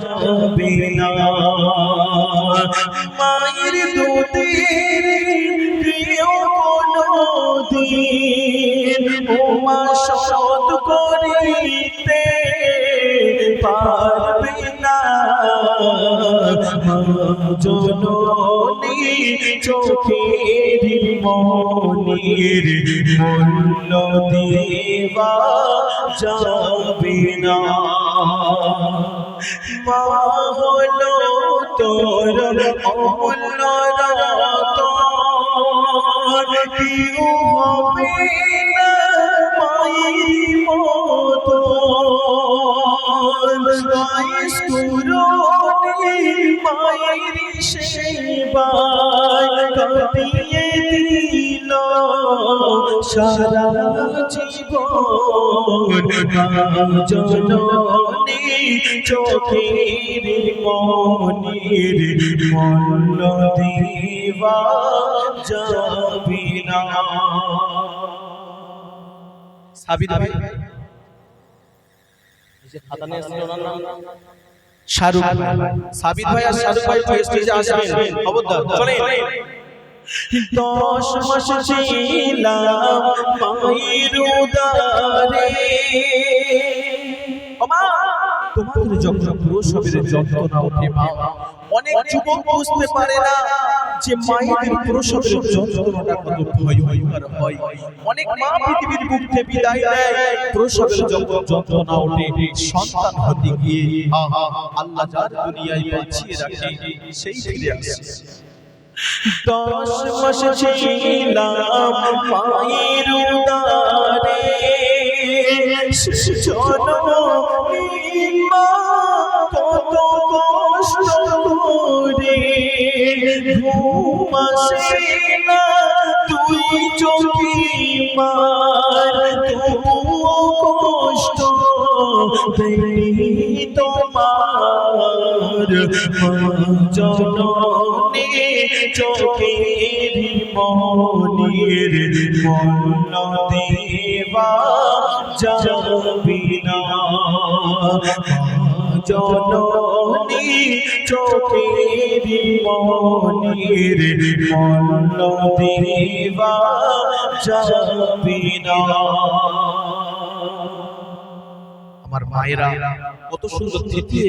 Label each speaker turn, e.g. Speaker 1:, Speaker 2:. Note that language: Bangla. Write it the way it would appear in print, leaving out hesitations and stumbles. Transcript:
Speaker 1: যাবে না। মায়ের দুধের প্রিয় কোনদিন ও মা শোধ করিতে পারবে না। জননী চোখের মনির মূল্য দেওয়া যাবে না। মা হলো তোর অমূল্য রতন, কেউ হবে না মায়ের মতো। মায়ের সেবায় কাটিয়ে দিল সারা জীবন। জননী চোখের মনির মূল্য দেওয়া যাবে না। সাবির ভাই শাহরুখ ভাই, সাবির ভাই আর শাহরুখ ভাই তো স্টেজে আসবেন, খবরদার চলেন। 10 মাস ছিলাম মায়ের উদারে, ওমা তোমাদের যখন প্রসবের যন্ত্রণা ওঠে মা, অনেক যুবক বুঝতে পারে না যে মায়ের প্রসবের যন্ত্রণাটা কত ভয়ঙ্কর হয়। অনেক মা পৃথিবীর বুক থেকে বিদায় নেয়, প্রসবের যখন যন্ত্রণা ওঠে সন্তান হতে গিয়ে আল্লাহ যার দুনিয়ায় বাঁচিয়ে রাখে সেই ফিরে আসে। 10 মাস ছিলাম মায়ের উদারে, জননী মা কত কষ্ট করে, ঘুম আসে না তুই চোখে মার, তবুও কষ্ট দেয়নি তোমার। জননী চোখের মনির মূল্য দেওয়া যাবে না। জননী চোখের মনির মূল্য দেওয়া যাবে না। আমার মায়েরা কত সুন্দর থিতিয়ে